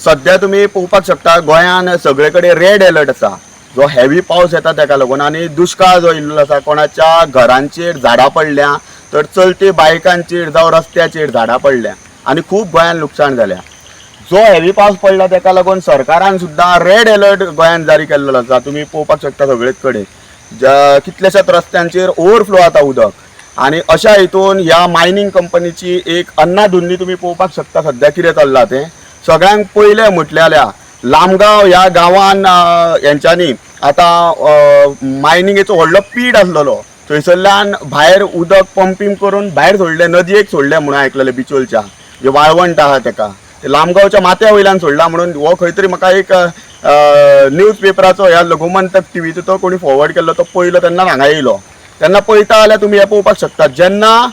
सध्या तुम्ही पळोवपाक शकता गोंयान सगळे कडेन रेड अलर्ट आसा, जो हेवी पावस येता ताका लागून आनी दुष्काळ जो इल्लो आसा, कोणाच्या घरांचेर झाडां पडल्या तर चलते बायकांचेर जावं रस्त्याचेर झाडां पडल्या आनी खूब गोंयान लुकसाण जाल्या। जो हेवी पावस पडला ताका लागून सरकारान सुद्दां रेड अलर्ट गोंयान जारी केल्लो आसा। तुम्ही पळोवपाक शकता सगळे कडेन कितल्याशाच रस्त्यांचेर ओवरफ्लो जाता उदक आनी अशा हितून ह्या मायनिंग कंपनीची एक अन्नाधुंदी तुम्ही पळोवपाक शकता सध्या कितें चल्लां तें। सगळ्यांक पयलें म्हटल्यार लामगांव ह्या गांवान हेंच्यांनी आतां मायनिंगेचो व्हडलो पीड आसलेलो, थंयसरल्यान भायर उदक पंपिंग करून भायर सोडलें, नदयेक सोडलें म्हणून आयकलेलें बिचोलच्या जे वाळवंट आहा ताका ते लामगांवच्या माथ्या वयल्यान सोडला म्हणून हो खंय तरी म्हाका एक न्यूज पेपराचो ह्या लघुमंतक टीव्हीचो तो कोणी फॉरवर्ड केल्लो तो पयलो तेन्ना हांगा येयलो। तेन्ना पळयता जाल्यार तुमी हे पळोवपाक शकता जेन्ना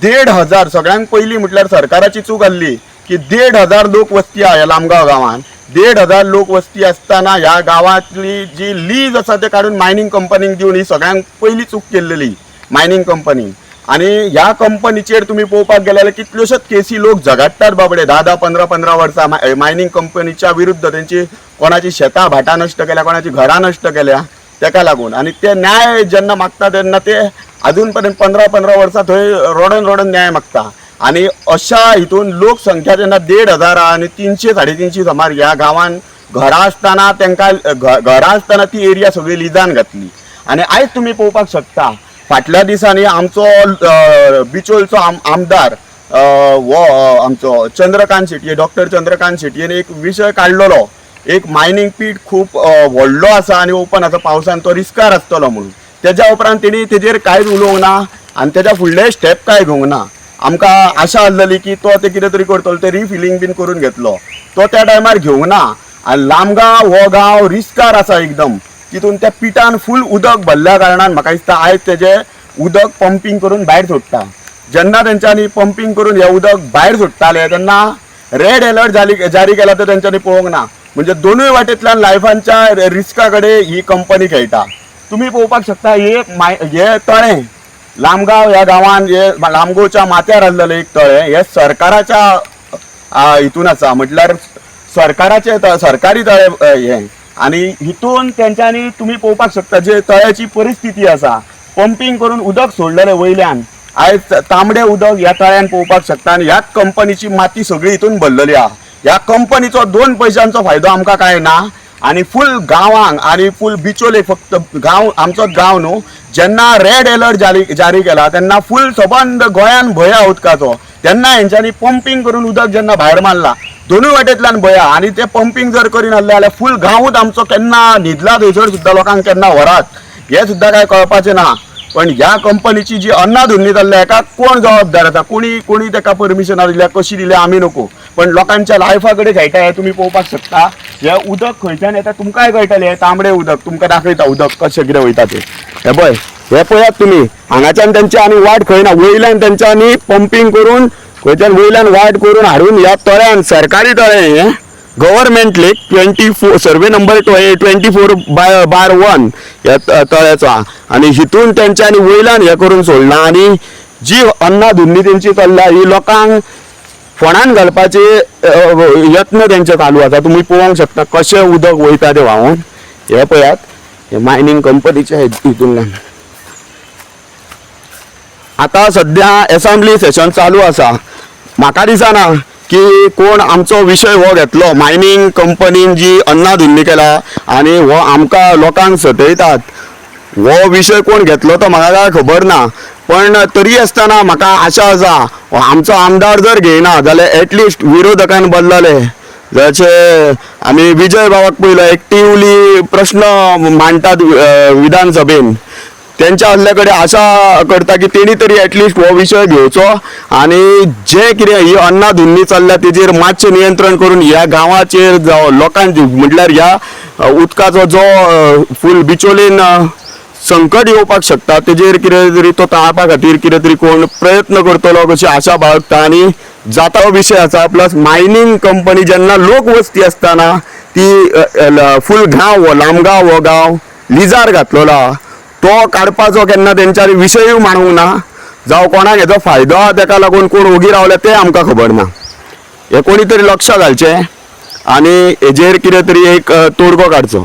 1,500 सगळ्यांक पयलीं म्हटल्यार सरकाराची चूक आसली की 1,500 लोक वस्ती आहा ह्या लामगांव गांवांत। 1,500 लोक वस्ती आसतना ह्या गांवांतली जी लीज आसा ते काडून मायनिंग कंपनीक दिवन ही सगळ्यांक पयली चूक केल्लेली मायनिंग कंपनी। आणि ह्या कंपनीचेर तुम्ही पळोवपाक गेल्यार कितल्योश्योच केसी लोक झगडटात बाबडे 10-10, 15-15 वर्सां मायनिंग कंपनीच्या विरुद्ध। त्यांची कोणाची शेतां भाटां नश्ट केल्या, कोणाची घरां नश्ट केल्या ताका लागून। आणि ते न्याय जेन्ना मागता तेन्ना ते अजून पर्यंत 15-15 वर्सां थंय रडून न्याय मागता। आणि अशा हितून लोकसंख्या जेन्ना 1,500 आनी 300-350 सुमार ह्या गांवांत घरां आसतना तांकां घरां आसतना ती एरिया सगळी लिजान घातली। आणि आयज तुम्ही पळोवपाक शकता फाटल्या दिसांनी आमचो बिचोलचो आमदार वो आमचो चंद्रकांत शेटये डॉक्टर चंद्रकांत शेटयेन एक विशय काडलेलो, एक मायनिंग पीट खूप व्हडलो आसा आनी ओपन आसा, पावसान तो रिस्कार आसतलो म्हणून। तेज्या उपरांत तेणी तेजेर कांयच उलोवंक ना आनी तेज्या फुडले स्टेप काय घेवंक ना। आमकां आशा आसलेली की तो ते कितें तरी करतलो, ते रिफिलिंग बीन करून घेतलो, तो त्या टायमार घेवंक ना। आनी लामगांव हो गांव रिस्कार आसा एकदम, तितून त्या पिठान फूल उदक भरल्या कारणान म्हाका दिसता आयज तेजे उदक पंपिंग करून भायर सोडटा। जेन्ना तेंच्यांनी पंपिंग करून हे उदक भायर सोडटाले तेन्ना रेड अलर्ट जारी केला तो तेंच्यांनी पळोवंक ना। म्हणजे दोनूय वाटेंतल्यान लायफांच्या रिस्का कडेन ही कंपनी खेळटा। तुम्ही पळोवपाक शकता हे तळें लामगांव ह्या गांवान हे लामगांवच्या माथ्यार आसलेलें एक तळें हे सरकाराच्या हितून आसा, म्हटल्यार सरकारी तळें हे। आणि हितून तेंच्यांनी तुम्ही पळोवपाक शकता जे तळ्याची परिस्थिती आसा, पंपिंग करून उदक सोडलेलें वयल्यान आयज तांबडे उदक ह्या तळ्यान पळोवपाक शकता। आणि ह्या कंपनीची माती सगळी हितून भरलेली आहा। ह्या कंपनीचो 2 पैशांचो फायदो आमकां काय ना आनी फूल गांवांक आनी फूल बिचोलेक फक्त गांव आमचोच गांव न्हू। जेन्ना रेड अलर्ट जारी केला तेन्ना फूल सबंद गोंयान भंय आहा उदकाचो। तेन्ना हेंच्यांनी पंपिंग करून उदक जेन्ना भायर मारला दोनूय वाटेंतल्यान भंय आहा। आनी ते पंपिंग जर करीन आसलें जाल्यार फूल गांवूच आमचो केन्ना न्हिदला थंयसर सुद्दां लोकांक केन्ना व्हरात हे सुद्दां काय कळपाचें ना। पण ह्या कंपनीची जी अन्नाधुंदी जाल्ल्या हाका कोण जबाबदार आसा, कोणी ताका परमिशनां दिल्या, कशी दिल्या आमी नको, पण लोकांच्या लायफा कडेन खेळटा हे तुम्ही पळोवपाक शकता। हे उदक खंयच्यान येता तुमकांय कळटलें, हे तांबडे उदक तुमकां दाखयता उदक कशें कितें वयता तें। हे पळय हे पळयात तुमी, हांगाच्यान तेंच्या आनी वाट खंय ना, वयल्यान तेंच्यांनी पंपिंग करून खंयच्यान वयल्यान वाट करून हाडून ह्या तळ्यान सरकारी तळें हें गव्हर्मेंट लेक 24 सर्वे नंबर 24/1 ह्या तळ्याचो आनी हितून तेंच्यांनी वयल्यान हे करून सोडला। आनी जी अन्नाधुंदी तेंची चल्ल्या ही लोकांक फोंडान घालपाचे यत्न तेंचे चालू आसा। तुम्ही पळोवंक शकता कशें उदक वयता तें व्हांवून। हे पळयात हे मायनिंग कंपनीच्या हितूंतल्यान आता सध्या असेंब्ली सेशन चालू आसा। म्हाका दिसना की कोण आमचो विशय हो घेतलो, मायनिंग कंपनीन जी अन्नाधुंदी केला आनी हो आमकां लोकांक सतयतात हो विशय कोण घेतलो तो म्हाका काय खबर ना। पण तरी आसतना म्हाका आशा आसा आमचो आमदार जर घेयना जाल्यार एटलिस्ट विरोधकान बदलले, जशे आमी विजय बाबाक पयलो एक्टिवली प्रश्न मांडटात विधानसभेन, त्यांच्या आसल्या कडेन आशा करता की तेणी तरी एटलिस्ट हो विशय घेवचो आनी जे कितें ही अन्नाधुंदी चल्ल्या तेजेर मातशें नियंत्रण करून ह्या गांवाचेर जावं लोकांची म्हटल्यार ह्या उदकाचो जो फूल बिचोलेन संकट येवपाक शकता तेजेर कितें तरी तो टाळपा खातीर कितें तरी कोण प्रयत्न करतलो कशी आशा बाळगता। आनी जाता हो विशय आसा। प्लस मायनिंग कंपनी जेन्ना लोक वस्ती आसतना ती फूल गांव हो लामगांव हो गांव लिजार घातलेलो आहा, तो काडपाचो केन्ना तेंच्यांनी विशयूय मांडूंक ना, जावं कोणाक हेजो फायदो आहा ताका लागून कोण ओगी रावले तें आमकां खबर ना। हे कोणी तरी लक्ष घालचें आनी हेजेर कितें तरी एक तोडगो काडचो.